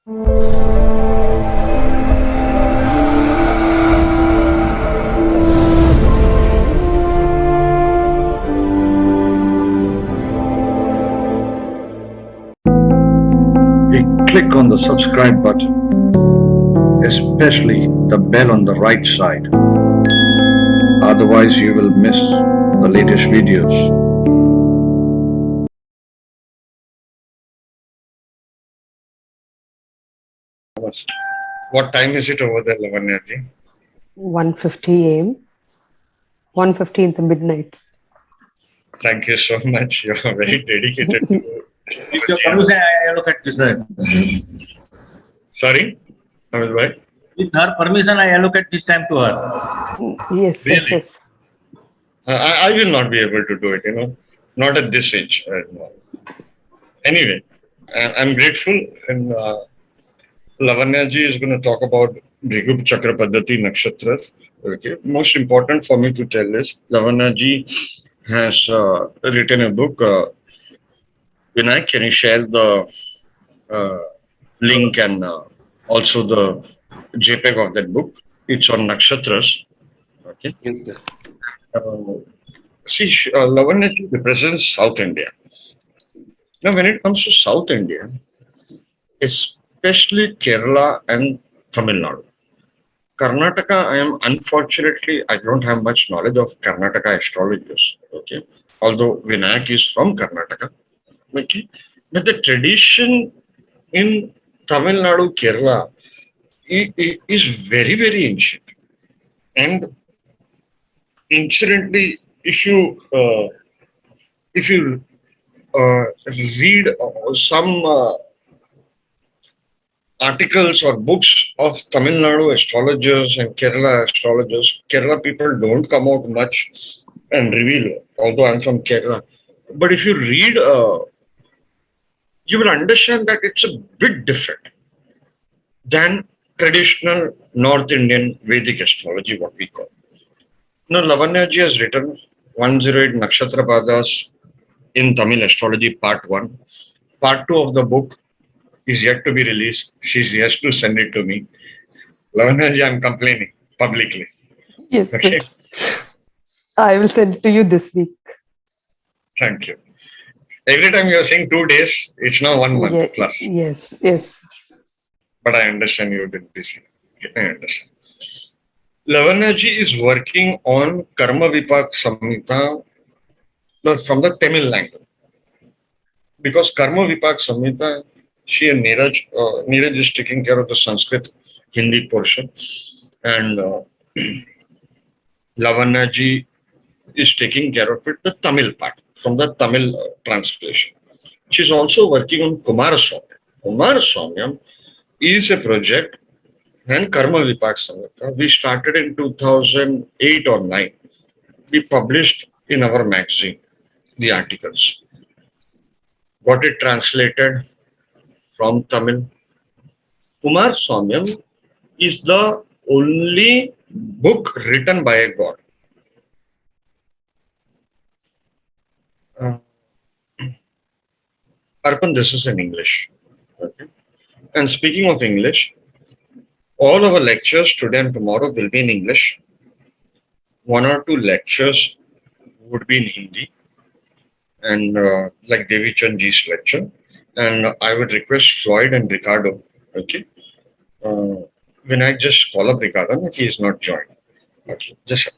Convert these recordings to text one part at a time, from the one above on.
Click on the subscribe button, especially the bell on the right side. Otherwise, you will miss the latest videos. What time is it over there, Lavanya ji? 1:50 a.m. 1:50 in the midnight. Thank you so much. You are very dedicated to With your permission, I look at this time. Sorry? Bhai? With her permission, I allocate this time to her. Yes, Really? yes. I will not be able to do it, not at this age. Anyway, I'm grateful, and Lavanya ji is going to talk about Nakshatra Padas nakshatras. Okay. Most important for me to tell is Lavanya ji has written a book. Vinayak, can you share the link and also the JPEG of that book? It's on nakshatras. Okay. Yes, sir. See, Lavanya ji represents South India. Now, when it comes to South India, especially Kerala and Tamil Nadu. Karnataka, I don't have much knowledge of Karnataka astrologers. Okay. Although Vinayak is from Karnataka. Okay. But the tradition in Tamil Nadu, Kerala is very, very ancient. And incidentally, if you read some articles or books of Tamil Nadu astrologers and Kerala astrologers, Kerala people don't come out much and reveal, although I'm from Kerala. But if you read, you will understand that it's a bit different than traditional North Indian Vedic astrology, what we call. Now, Lavanya ji has written 108 Nakshatra Padas in Tamil astrology, part 1. Part 2 of the book is yet to be released. She has to send it to me. Lavanya ji, I'm complaining publicly. Yes, Okay. sir. I will send it to you this week. Thank you. Every time you are saying 2 days, it's now 1 month plus. Yes, yes. But I understand you've been busy. I understand. Lavanya ji is working on Karma Vipak Samhita from the Tamil language. Because Karma Vipak Samhita, she and Neeraj is taking care of the Sanskrit Hindi portion. And Lavanya ji is taking care of it, the Tamil part, from the Tamil translation. She's also working on Kumaraswamy. Kumaraswamy is a project and Karma Vipak Samhita. We started in 2008 or 9. We published in our magazine the articles. Got it translated from Tamil. Kumaraswamy is the only book written by a god. Arpan, this is in English. Okay. And speaking of English, all our lectures today and tomorrow will be in English. 1 or 2 lectures would be in Hindi, and like Devi Chandji's lecture. And I would request Floyd and Ricardo, okay, Vinayak, just call up Ricardo if he is not joined. Okay, just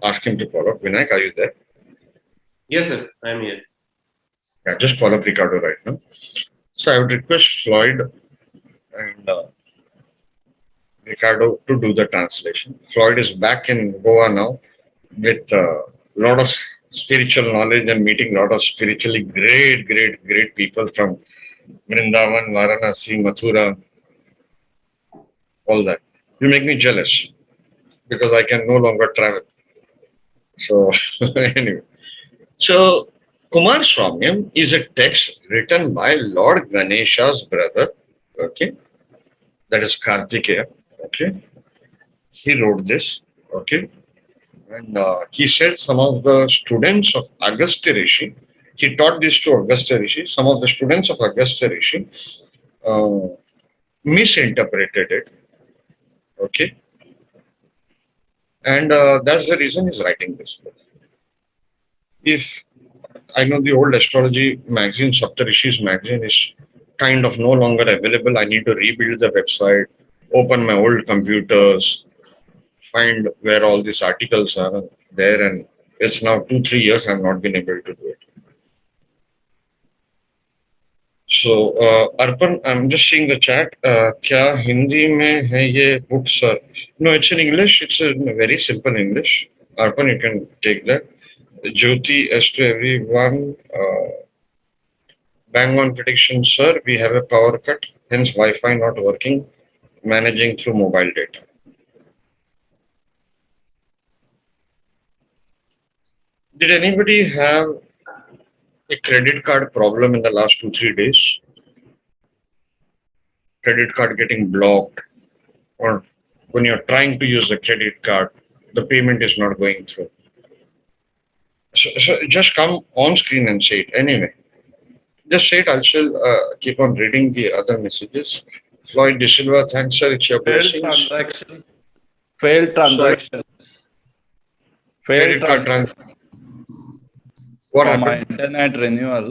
ask him to call up. Vinayak, are you there? Yes, sir. I am here. Yeah, just call up Ricardo right now. So I would request Floyd and Ricardo to do the translation. Floyd is back in Goa now with a lot of spiritual knowledge and meeting a lot of spiritually great people from Vrindavan, Varanasi, Mathura, all that. You make me jealous because I can no longer travel. So anyway, so Kumaraswamy is a text written by Lord Ganesha's brother, okay, that is Kartikeya, okay. He wrote this, okay, and he said some of the students of Agastya Rishi, he taught this to Agastya Rishi, some of the students of Agastya Rishi misinterpreted it. Okay, and that's the reason he's writing this book. If I know the old astrology magazine, Saptarishis magazine, is kind of no longer available. I need to rebuild the website, open my old computers, find where all these articles are there, and it's now 2 3 years I've not been able to do it. So Arpan, I'm just seeing the chat. क्या हिंदी में है ये book, sir? No, it's in English. It's in very simple English. Arpan, you can take that. Jyoti, as to everyone, bang on prediction, sir. We have a power cut, hence Wi-Fi not working. Managing through mobile data. Did anybody have a credit card problem in the last 2 3 days? Credit card getting blocked, or when you're trying to use the credit card, the payment is not going through. So just come on screen and say it anyway. Just say it. I'll still keep on reading the other messages. Floyd De Silva, thanks, sir. It's your Failed blessings. transaction. Failed transaction. Failed Credit card transaction What for my happened? internet renewal.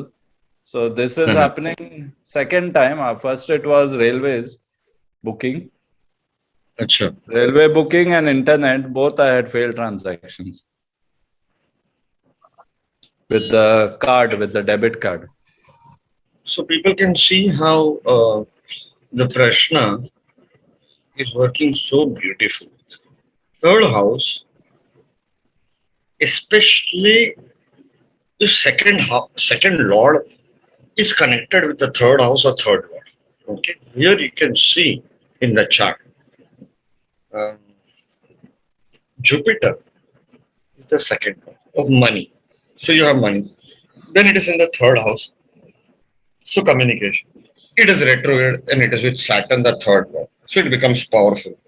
So this is happening second time. First it was railways booking. Achha. Railway booking and internet, both I had failed transactions. With the card, with the debit card. So people can see how the Prashna is working so beautifully. Third house, especially the second lord is connected with the third house or third lord. Okay, here you can see in the chart, um, Jupiter is the second house of money. So you have money. Then it is in the third house. So communication. It is retrograde and it is with Saturn, the third lord. So it becomes powerful.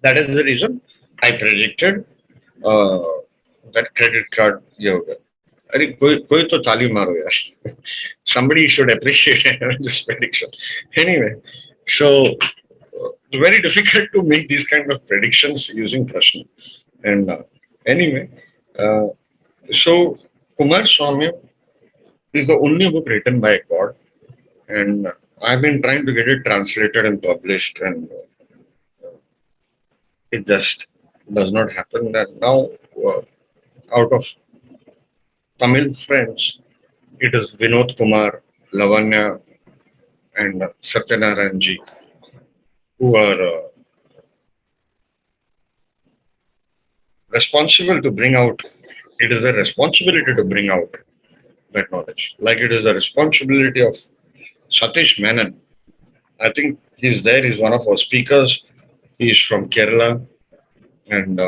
That is the reason I predicted uh, that credit card yoga. अरे कोई तो ताली मारो यार. Somebody should appreciate this prediction. Anyway, so very difficult to make these kind of predictions using Prashna. And anyway, uh, so Kumar Swamy is the only book written by God, and I've been trying to get it translated and published, and it just does not happen. That now, out of Tamil friends, it is Vinod Kumar, Lavanya, and Satyanarayan ji who are responsible to bring out. It is a responsibility to bring out that knowledge. Like it is the responsibility of Satish Menon. I think he's there. He's one of our speakers. He's from Kerala, and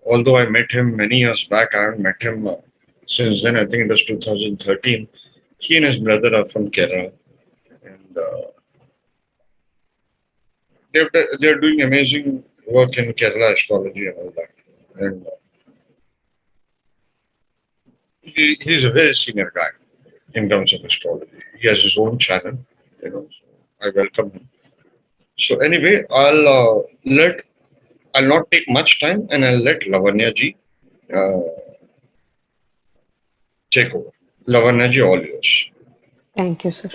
although I met him many years back, I haven't met him since then. I think it was 2013. He and his brother are from Kerala, and they're doing amazing work in Kerala astrology and all that. And he's a very senior guy in terms of astrology. He has his own channel, So I welcome him. So anyway, I'll not take much time, and I'll let Lavanya ji uh, take over. Lavanya ji, all yours. Thank you, sir.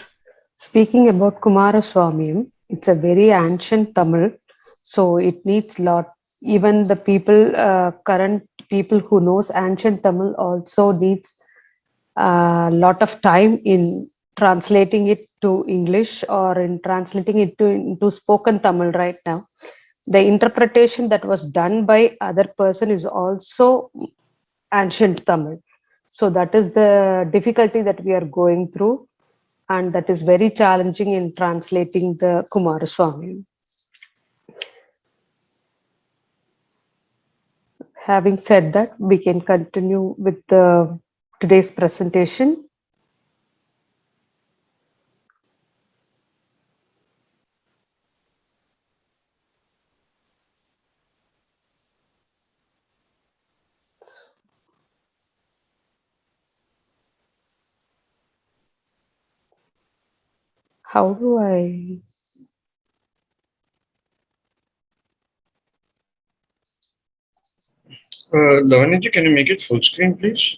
Speaking about Kumaraswamy, it's a very ancient Tamil, so it needs lot. Even the people, current people who knows ancient Tamil also needs a lot of time in translating it to English or in translating it into spoken Tamil right now. The interpretation that was done by other person is also ancient Tamil. So that is the difficulty that we are going through, and that is very challenging in translating the Kumaraswamy. Having said that, we can continue with today's presentation. How do I? Lavanya ji, can you make it full screen, please?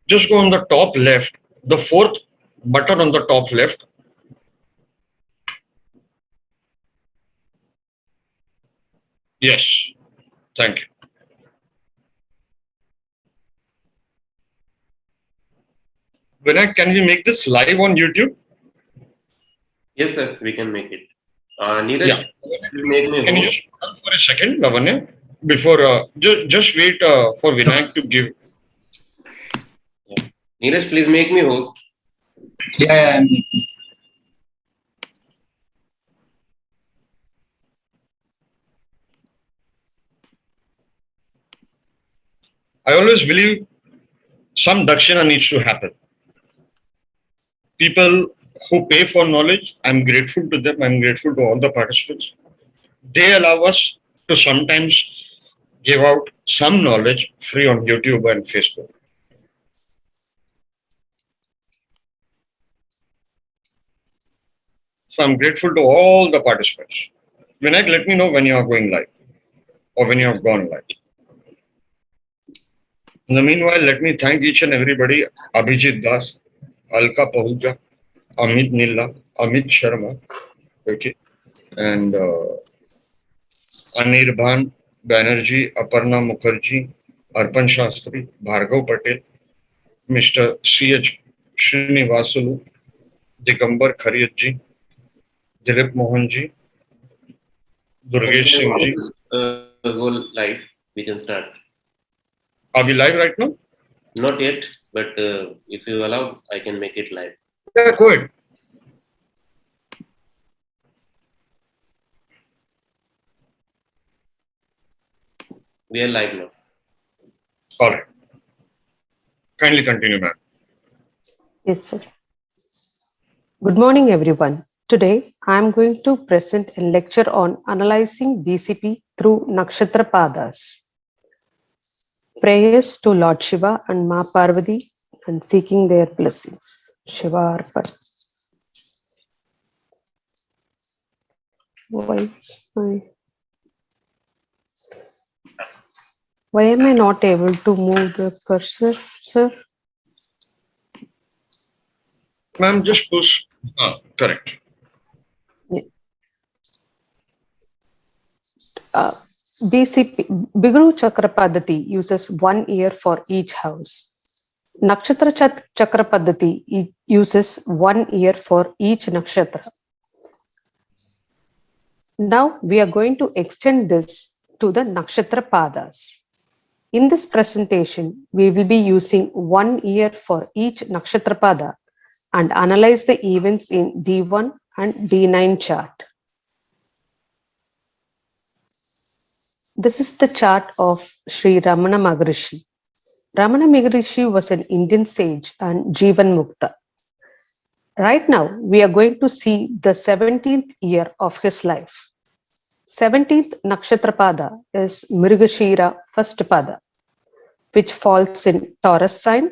Just go on the top left, the fourth button on the top left. Yes, thank you. Vinayak, can we make this live on YouTube? Yes, sir. We can make it. Neeraj, Yeah. please make me Can you host. just hold on for a second, Lavanya? Before, just wait for Vinayak to give. Neeraj, please make me host. Yeah, I always believe some dakshina needs to happen. People who pay for knowledge, I'm grateful to them. I'm grateful to all the participants. They allow us to sometimes give out some knowledge free on YouTube and Facebook. So I'm grateful to all the participants. Vinayak, let me know when you are going live or when you have gone live. In the meanwhile, let me thank each and everybody. Abhijit Das, Alka Pahuja, Amit Nilla, Amit Sharma, okay, and Anirban Banerjee, Aparna Mukherjee, Arpan Shastri, Bhargav Patel, Mr. C.H. Srinivasulu, Digambar Khariyatji, Dilip Mohanji, And we Durgesh can Singh ji. go live. We can start. Are we live right now? Not yet, but if you allow, I can make it live. Yeah, go ahead. We are live now. All right. Kindly continue, ma'am. Yes, sir. Good morning, everyone. Today, I am going to present a lecture on analyzing BCP through Nakshatra Padas. Prayers to Lord Shiva and Ma Parvati and seeking their blessings. Shiva Arpan. Why am I not able to move the cursor, sir? Ma'am, just push. Correct. BCP, Bigru Chakra Paddhati uses 1 year for each house. Nakshatra Chakra Paddhati uses 1 year for each nakshatra. Now we are going to extend this to the Nakshatra Padas. In this presentation, we will be using 1 year for each Nakshatra Pada and analyze the events in D1 and D9 chart. This is the chart of Sri Ramana Maharishi. Ramana Maharishi was an Indian sage and Jivan Mukta. Right now, we are going to see the 17th year of his life. 17th Nakshatra Pada is Mrigashira first Pada, which falls in Taurus sign.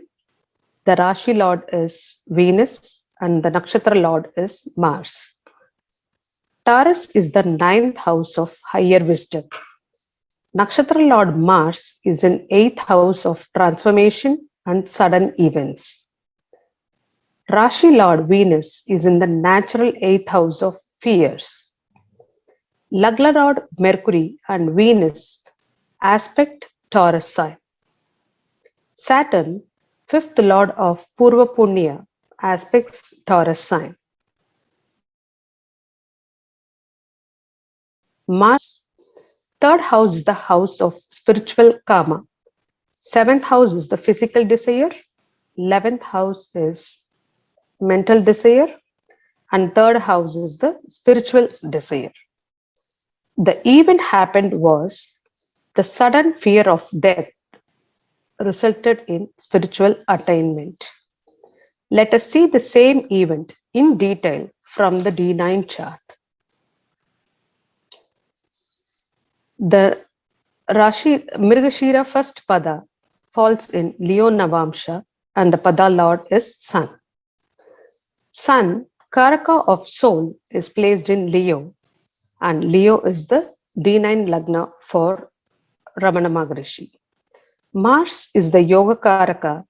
The Rashi Lord is Venus and the Nakshatra Lord is Mars. Taurus is the 9th house of higher wisdom. Nakshatra Lord Mars is in 8th house of transformation and sudden events. Rashi Lord Venus is in the natural 8th house of fears. Lagna Lord Mercury and Venus aspect Taurus sign. Saturn, 5th Lord of Purva Punya, aspects Taurus sign. Mars, 3rd house is the house of spiritual karma. 7th house is the physical desire. 11th house is mental desire. And 3rd house is the spiritual desire. The event happened was the sudden fear of death resulted in spiritual attainment. Let us see the same event in detail from the D9 chart. The Rashi Mrigashira first Pada falls in Leo Navamsha and the Pada Lord is Sun. Sun Karaka of soul is placed in Leo, and Leo is the D9 Lagna for Ramana Maharishi. Mars is the Yoga Karaka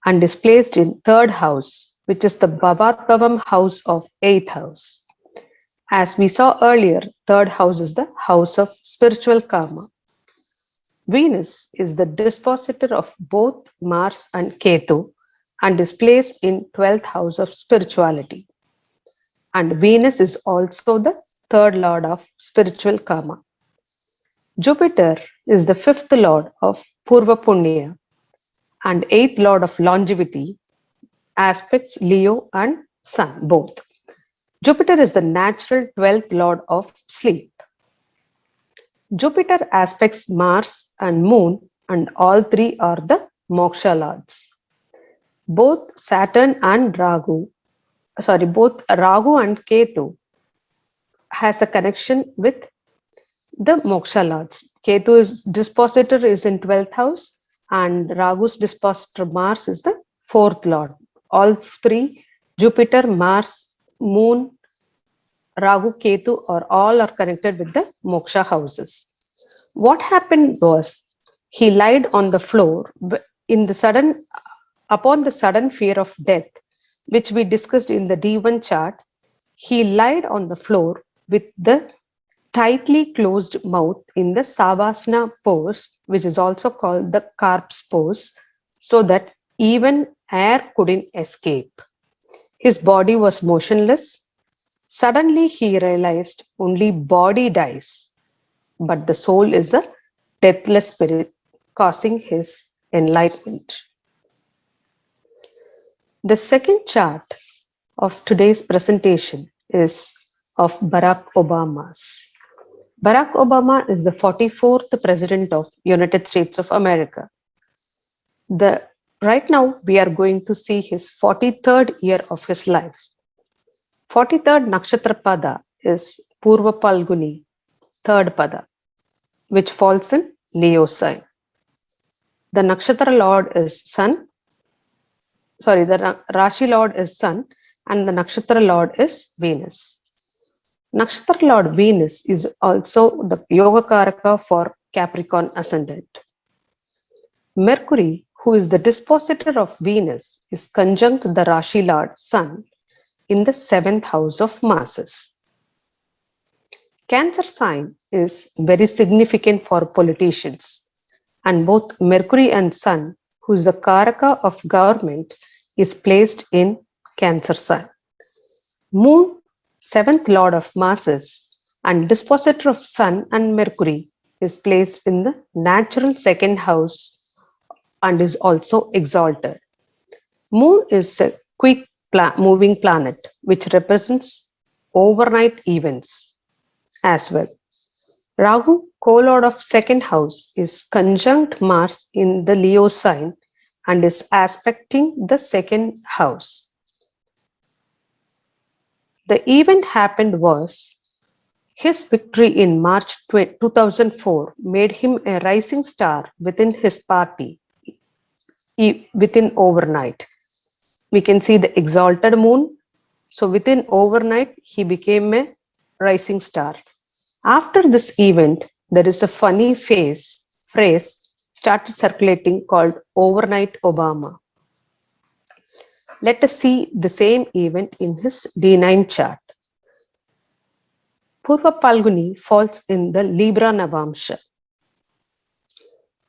and is placed in third house, which is the Bhavatkavam house of eighth house. As we saw earlier, third house is the house of spiritual karma. Venus is the dispositor of both Mars and Ketu and is placed in 12th house of spirituality. And Venus is also the third lord of spiritual karma. Jupiter is the fifth lord of Purva Punya and eighth lord of longevity, aspects Leo and Sun both. Jupiter is the natural 12th lord of sleep. Jupiter aspects Mars and Moon, and all three are the moksha lords. Both Ragu and Ketu has a connection with the moksha lords. Ketu's dispositor is in 12th house and Ragu's dispositor Mars is the fourth lord. All three, Jupiter, Mars, Moon, Ragu, Ketu all are connected with the moksha houses. What happened was he lied on the floor upon the sudden fear of death, which we discussed in the D1 chart. He lied on the floor with the tightly closed mouth in the Savasana pose, which is also called the Karp's pose, so that even air couldn't escape. His body was motionless. Suddenly he realized only body dies, but the soul is a deathless spirit, causing his enlightenment. The second chart of today's presentation is of Barack Obama's. Barack Obama is the 44th President of United States of America. Right now, we are going to see his 43rd year of his life. 43rd Nakshatra Pada is Purva Palguni, third Pada, which falls in Leo sign. The Nakshatra Lord is Sun. The Rashi Lord is Sun and the Nakshatra Lord is Venus. Nakshatra Lord Venus is also the Yoga Karaka for Capricorn ascendant. Mercury, who is the dispositor of Venus, is conjunct the Rashi Lord Sun in the 7th house of masses. Cancer sign is very significant for politicians, and both Mercury and Sun, who is the Karaka of government, is placed in Cancer sign. Moon, 7th lord of masses and dispositor of Sun and Mercury, is placed in the natural 2nd house and is also exalted. Moon is a quick moving planet which represents overnight events as well. Rahu, co-lord of 2nd house, is conjunct Mars in the Leo sign and is aspecting the 2nd house. The event happened was his victory in March 2004 made him a rising star within his party within overnight. We can see the exalted moon. So within overnight, he became a rising star. After this event, there is a funny phrase started circulating called overnight Obama. Let us see the same event in his D9 chart. Purva Palguni falls in the Libra Navamsha.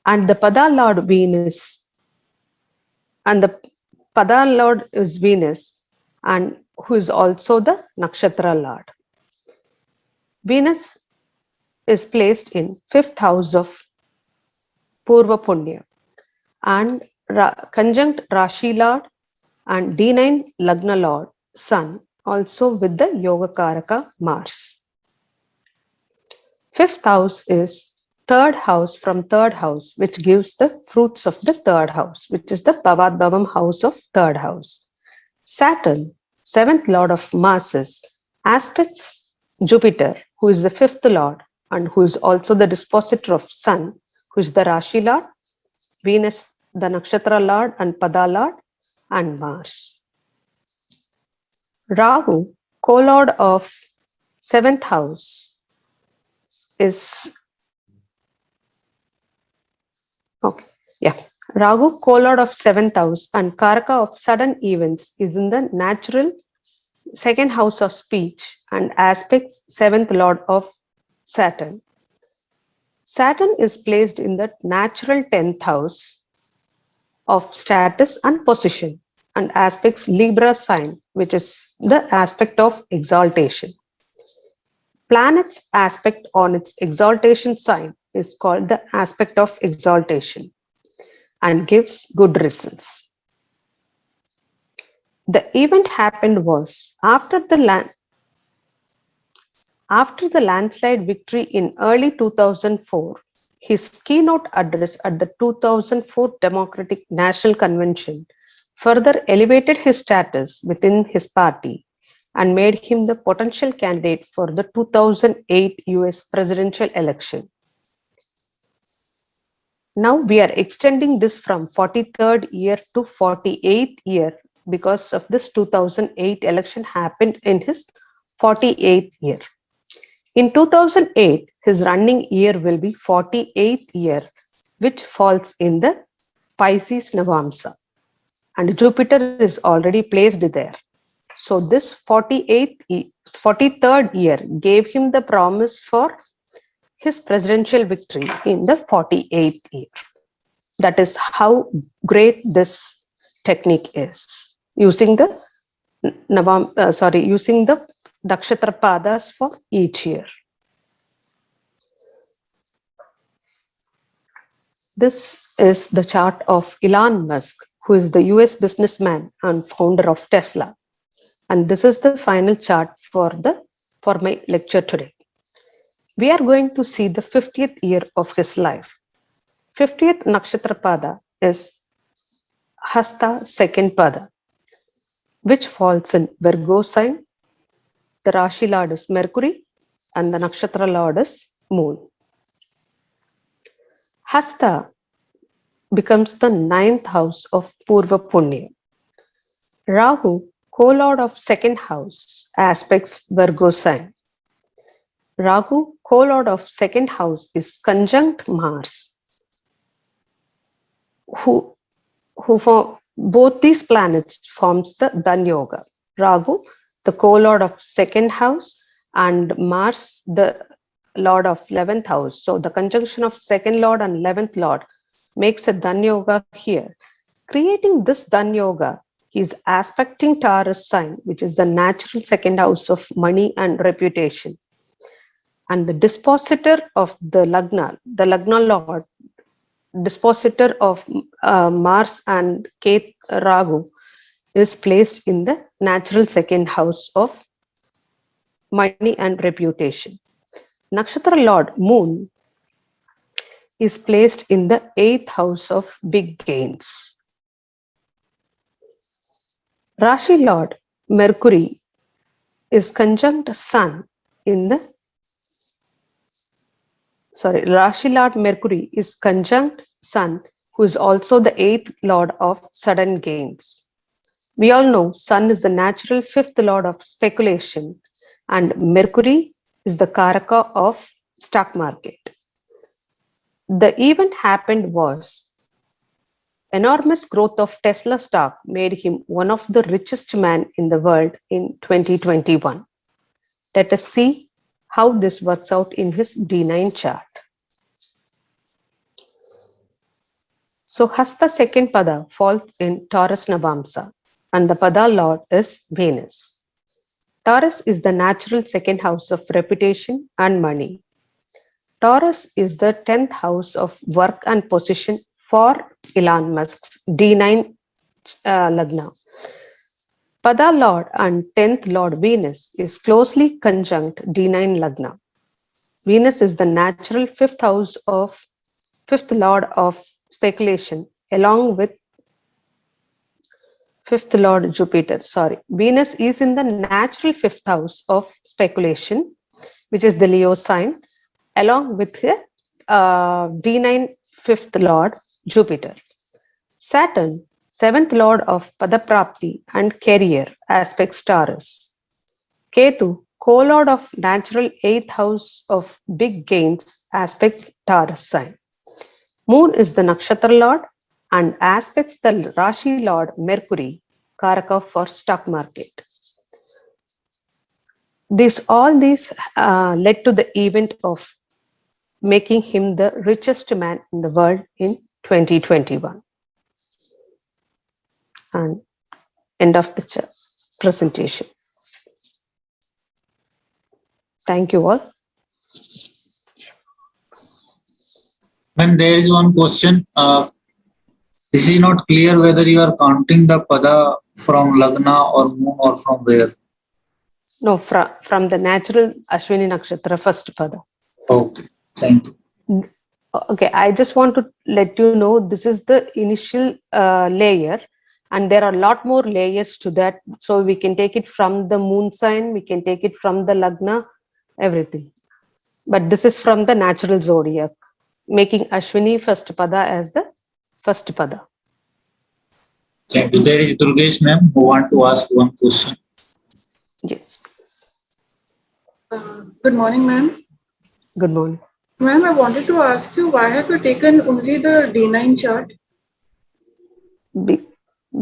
And the Pada Lord Venus, and the Pada Lord is Venus, and who is also the Nakshatra Lord. Venus is placed in 5th house of Purva Punya and conjunct Rashi Lord and D9 Lagna Lord Sun, also with the Yoga Karaka Mars. 5th house is third house from third house, which gives the fruits of the third house, which is the Bhavadbhavam house of third house. Saturn, 7th lord of masses, aspects Jupiter, who is the 5th lord and who is also the dispositor of Sun, who is the Rashi lord, Venus, the Nakshatra lord and Pada lord, and Mars. Rahu, co-lord of 7th house, is okay. Yeah. Rahu, co-lord of 7th house and Karaka of sudden events, is in the natural 2nd house of speech and aspects 7th lord of Saturn. Saturn is placed in the natural 10th house of status and position and aspects Libra sign, which is the aspect of exaltation. Planet's aspect on its exaltation sign is called the aspect of exaltation and gives good results. The event happened was after the landslide victory in early 2004, his keynote address at the 2004 Democratic National Convention further elevated his status within his party and made him the potential candidate for the 2008 US presidential election. Now we are extending this from 43rd year to 48th year because of this 2008 election happened in his 48th year. In 2008, his running year will be 48th year, which falls in the Pisces Navamsa. And Jupiter is already placed there. So this 43rd year gave him the promise for his presidential victory in the 48th year. That is how great this technique is. Using the using the Nakshatra Padas for each year. This is the chart of Elon Musk, who is the US businessman and founder of Tesla. And this is the final chart for my lecture today. We are going to see the 50th year of his life. 50th Nakshatra Pada is Hasta 2nd Pada, which falls in Virgo sign. The Rashi Lord is Mercury and the Nakshatra Lord is Moon. Hasta becomes the 9th house of Purva Punya. Rahu, co-lord of 2nd house, aspects Virgo sign. Rahu, co-lord of 2nd house, is conjunct Mars, who for both these planets forms the Dhan Yoga. Rahu, the co-lord of 2nd house, and Mars, the lord of 11th house. So the conjunction of 2nd lord and 11th lord makes a Dhan Yoga here. Creating this Dhan Yoga, he is aspecting Taurus sign, which is the natural 2nd house of money and reputation. And the dispositor of the Lagna Lord, dispositor of Mars and Ket Rahu, is placed in the natural 2nd house of money and reputation. Nakshatra Lord Moon is placed in the 8th house of big gains. Rashi Lord Mercury is conjunct Sun in the Rashi Lord Mercury is conjunct Sun, who is also the 8th lord of sudden gains. We all know Sun is the natural 5th lord of speculation and Mercury is the Karaka of stock market. The event happened was enormous growth of Tesla stock made him one of the richest men in the world in 2021. Let us see how this works out in his D9 chart. So Hasta 2nd Pada falls in Taurus Navamsa and the Pada Lord is Venus. Taurus is the natural 2nd house of reputation and money. Taurus is the 10th house of work and position for Elon Musk's D9 Lagna. Pada Lord and 10th Lord Venus is closely conjunct D9 Lagna. Venus is the natural 5th house of 5th Lord of speculation along with 5th Lord Jupiter. Venus is in the natural 5th house of speculation, which is the Leo sign, along with D9 5th Lord Jupiter. Saturn Seventh lord of Padaprapti and career aspects Taurus. Ketu, co-lord of natural 8th house of big gains aspects Taurus sign. Moon is the nakshatra lord and aspects the Rashi lord Mercury, Karaka for stock market. All these led to the event of making him the richest man in the world in 2021. And end of the presentation. Thank you all. Ma'am, there is one question. This is not clear whether you are counting the pada from Lagna or Moon or from where. No, from the natural Ashwini Nakshatra first pada. Okay, thank you. Okay, I just want to let you know this is the initial layer, and there are a lot more layers to that. So we can take it from the moon sign, we can take it from the Lagna, everything. But this is from the natural zodiac, making Ashwini first pada as the first pada. Thank you. There is Durgesh ma'am who want to ask one question. Yes, please. Good morning, ma'am. Good morning. Ma'am, I wanted to ask you, why have you taken only the D9 chart?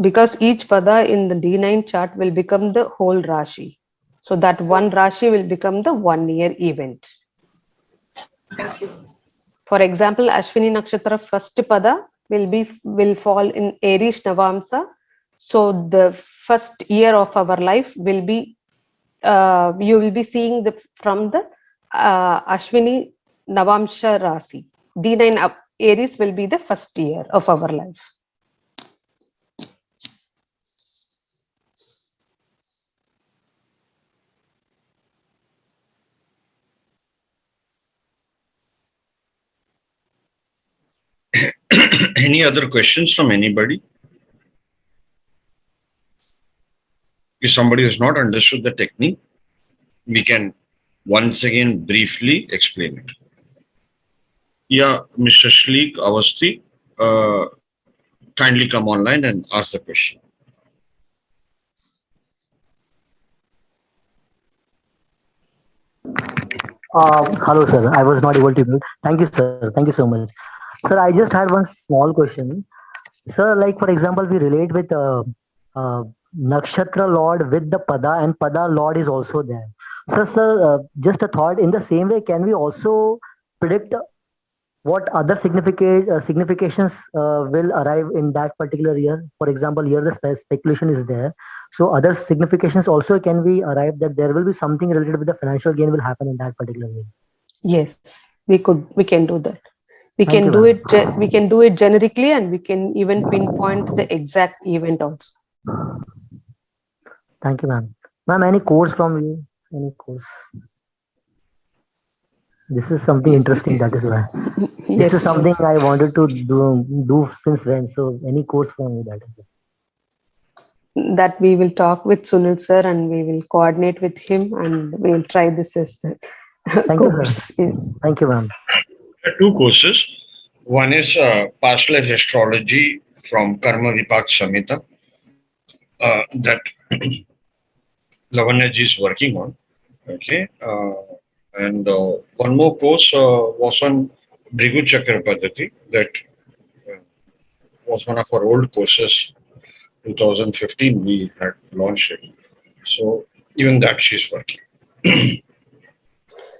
Because each pada in the D9 chart will become the whole Rashi. So that one Rashi will become the 1 year event. Thank you. For example, Ashwini Nakshatra first pada will fall in Aries Navamsa. So the first year of our life will be, you will be seeing from the Ashwini Navamsha Rasi. D9 Aries will be the first year of our life. Any other questions from anybody? If somebody has not understood the technique, we can once again briefly explain it. Yeah, Mr. Shleek Avasti, kindly come online and ask the question. Hello, sir. I was not able to mute. Thank you, sir. Thank you so much. Sir, I just had one small question. Sir, like for example, we relate with Nakshatra Lord with the Pada, and Pada Lord is also there. Sir, just a thought. In the same way, can we also predict what other significations will arrive in that particular year? For example, here the speculation is there. So other significations also can be arrived that there will be something related with the financial gain will happen in that particular year. Yes, we can do that. We Thank can you, do ma'am. it. We can do it generically, and we can even pinpoint the exact event also. Thank you, ma'am. Ma'am, any course from you? Any course? This is something interesting. That is why. This Yes, is something I wanted to do since when. So any course from you, that is. that we will talk with Sunil sir, and we will coordinate with him, and we will try this as the Thank you, sir. course. Yes. Thank you, ma'am. There are two courses. One is past life astrology from Karma Vipak Samhita that Lavanya ji is working on. Okay. And one more course was on Bhrigu Chakra Paddhati that was one of our old courses. 2015 we had launched it. So even that she's working.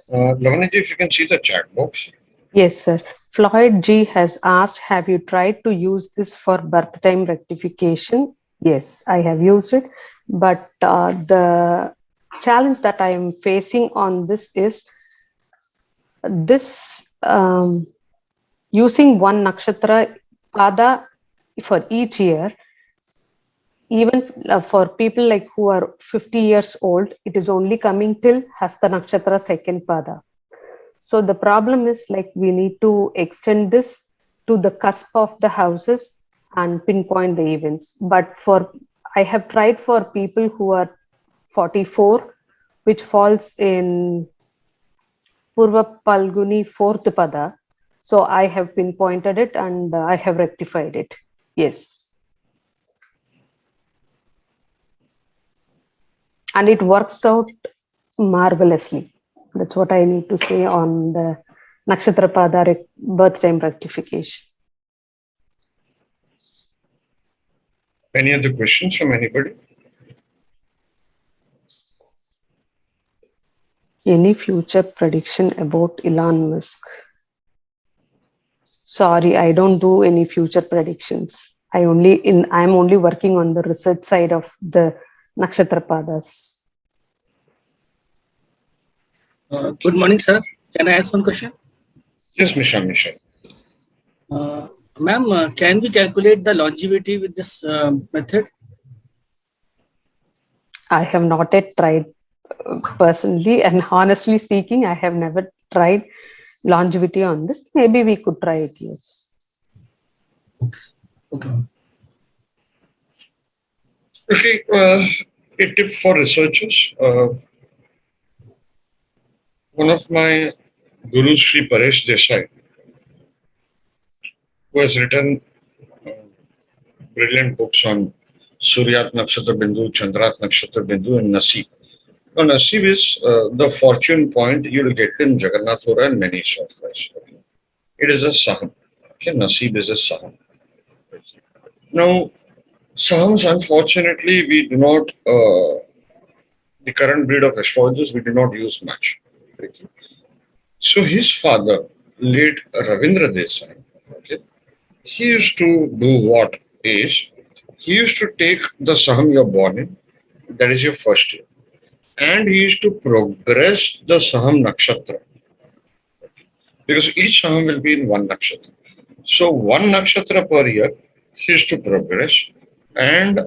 Lavanya ji, if you can see the chat box. Yes, sir. Floyd G has asked, have you tried to use this for birth time rectification? Yes, I have used it. But the challenge that I am facing on this is this using one nakshatra pada for each year. Even for people like who are 50 years old, it is only coming till Hasta Nakshatra second pada. So the problem is like we need to extend this to the cusp of the houses and pinpoint the events. But I have tried for people who are 44, which falls in Purva Palguni fourth pada. So I have pinpointed it and I have rectified it. Yes. and it works out marvelously. That's what I need to say on the Nakshatra Pada birth time rectification. Any other questions from anybody? Any future prediction about Elon Musk? Sorry, I don't do any future predictions. I'm only working on the research side of the Nakshatra Padas. Good morning, sir. Can I ask one question? Yes, Misha. Ma'am, can we calculate the longevity with this method? I have not yet tried personally, and honestly speaking, I have never tried longevity on this. Maybe we could try it, yes. Okay. Okay, a tip for researchers. One of my gurus, Sri Paresh Desai, who has written brilliant books on Suryat Nakshatra Bindu, Chandrat Nakshatra Bindu, and Nasib. Now, Nasib is the fortune point you will get in Jagannath Hora and many softwares. Okay. It is a Saham. Okay, Nasib is a Saham. Now, Sahams, unfortunately, we do not, the current breed of astrologers, we do not use much. Okay. So, his father, late Ravindra Desai, okay, he used to do what is, he used to take the Saham you're born in, that is your first year, and he used to progress the Saham Nakshatra, because each Saham will be in one Nakshatra. So, one Nakshatra per year, he used to progress, and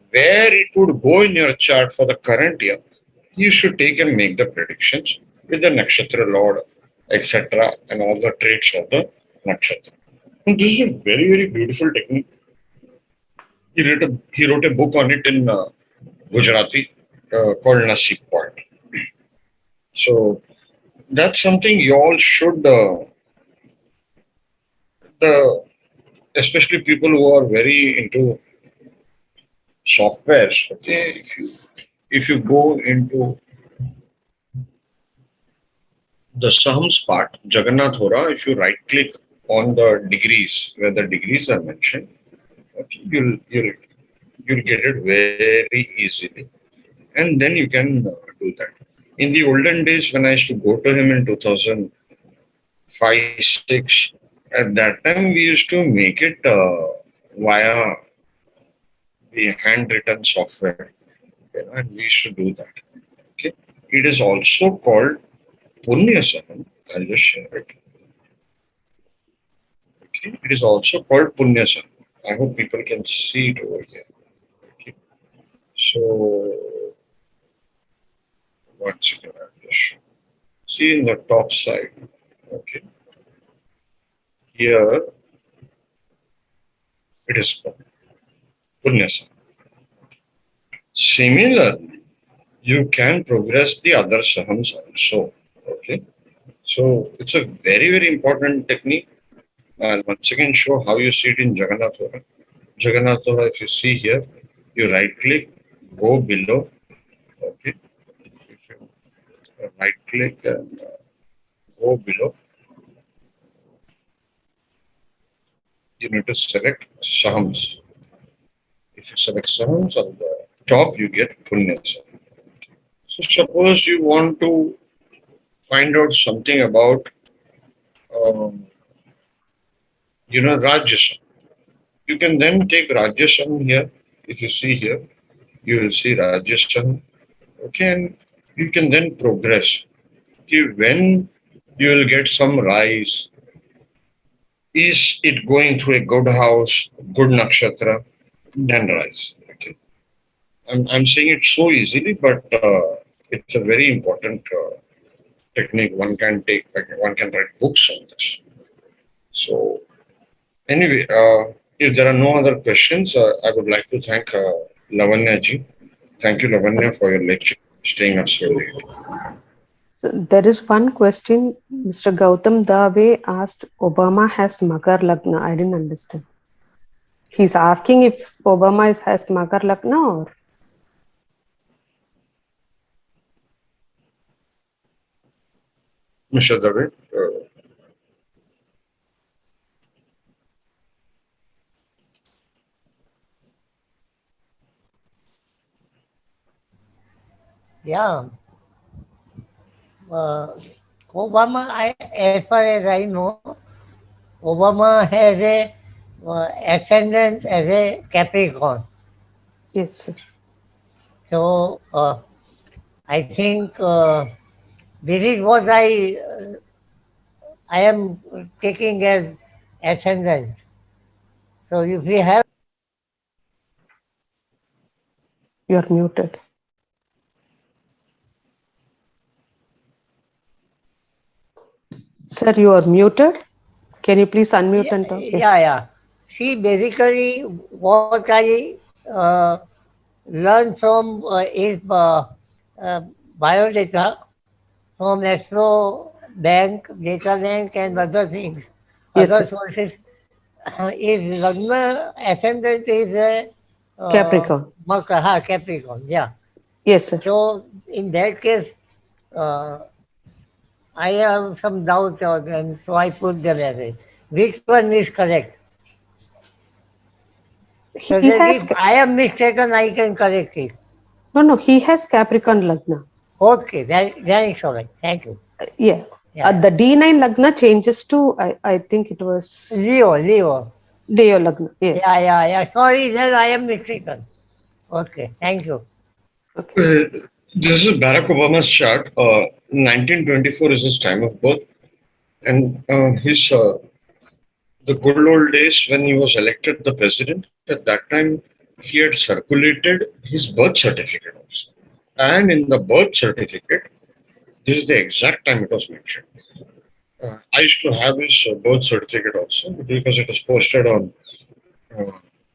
where it would go in your chart for the current year, you should take and make the predictions with the Nakshatra Lord, etc., and all the traits of the Nakshatra. And this is a very, very beautiful technique. He wrote a book on it in Gujarati called Nasib Point. So that's something you all should, especially people who are very into softwares. Okay, if you go into the Sahams part, Jagannath Hora, if you right click on the degrees where the degrees are mentioned, okay, you'll get it very easily, and then you can do that. In the olden days, when I used to go to him in 2005-6, at that time we used to make it via the handwritten software, okay, and we used to do that. Okay, it is also called Punya Saham. I'll just share it. Okay, it is also called Punya Saham. I hope people can see it over here. Okay. So once again, I'll just see in the top side. Okay, here it is called Punya Saham. Similarly, you can progress the other Sahams also. Okay, so it's a very, very important technique. I'll once again show how you see it in Jagannath Hora. Jagannath Hora, if you see here, you right click, go below. Okay, if you right click and go below, you need to select Sahams. If you select Sahams on the top, you get Punya Saham. So suppose you want to find out something about, Rajya. You can then take Rajya here. If you see here, you will see Rajya. Okay, and you can then progress. Okay, when you will get some rise, is it going through a good house, good nakshatra, then rise. Okay, I'm saying it so easily, but it's a very important technique. One can write books on this. So anyway, if there are no other questions, I would like to thank Lavanya ji. Thank you, Lavanya, for your lecture, staying up so late. So there is one question. Mr. Gautam Dave asked, Obama has Makar Lagna. I didn't understand. He's asking if Obama has Makar Lagna or? Mr. David. Yeah. Obama, as far as I know, Obama has a ascendant as a Capricorn. Yes, sir. So I think this is what I am taking as ascendant. So if we have You are muted. Sir, you are muted. Can you please unmute and talk? yeah. See, basically, what I learned from is biodata, from Astro Bank, Data Bank, and other things, Yes, other sir. sources. Is Lagna ascendant is Capricorn. Capricorn, yeah. Yes, sir. So in that case, uh, I have some doubt on them, so I put them as it. Which one is correct? So He that has if I am mistaken, I can correct it. no. He has Capricorn Lagna. Okay, then it's all right. Thank you. Yeah. Yeah. The D9 Lagna changes to I think it was Leo. Deo Lagna. Yes. Yeah. Sorry, then I am mistaken. Okay, thank you. Okay. This is Barack Obama's chart. 1924 is his time of birth, and his the good old days when he was elected the president. At that time, he had circulated his birth certificate also, and in the birth certificate, this is the exact time it was mentioned. I used to have his birth certificate also because it was posted on uh,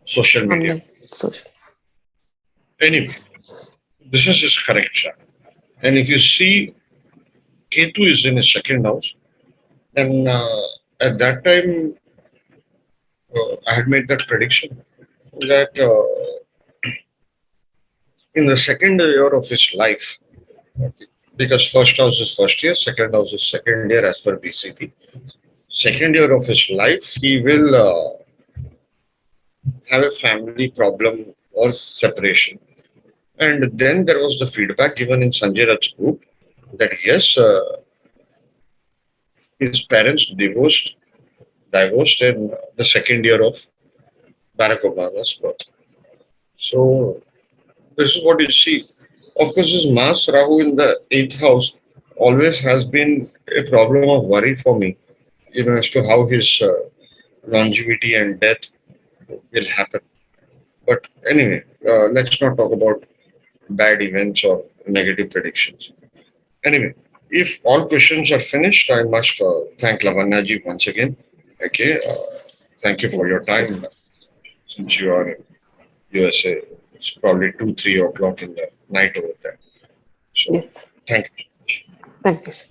social media. Online. Social. Anyway, this is his correct chart. And if you see Ketu is in his second house, then at that time I had made that prediction that in the second year of his life, okay, because first house is first year, second house is second year as per BCP. Second year of his life, he will have a family problem or separation. And then there was the feedback given in Sanjay Rath's group that yes, his parents divorced in the second year of Barack Obama's birth. So this is what you see. Of course, his Mars Rahu in the eighth house always has been a problem of worry for me, as to how his longevity and death will happen. But anyway, let's not talk about bad events or negative predictions. Anyway, if all questions are finished, I must thank Lavanya ji once again. Okay, thank you for your time. Since you are in USA, it's probably 2, 3 o'clock in the night over there. So, Yes. thank you. Thank you, sir.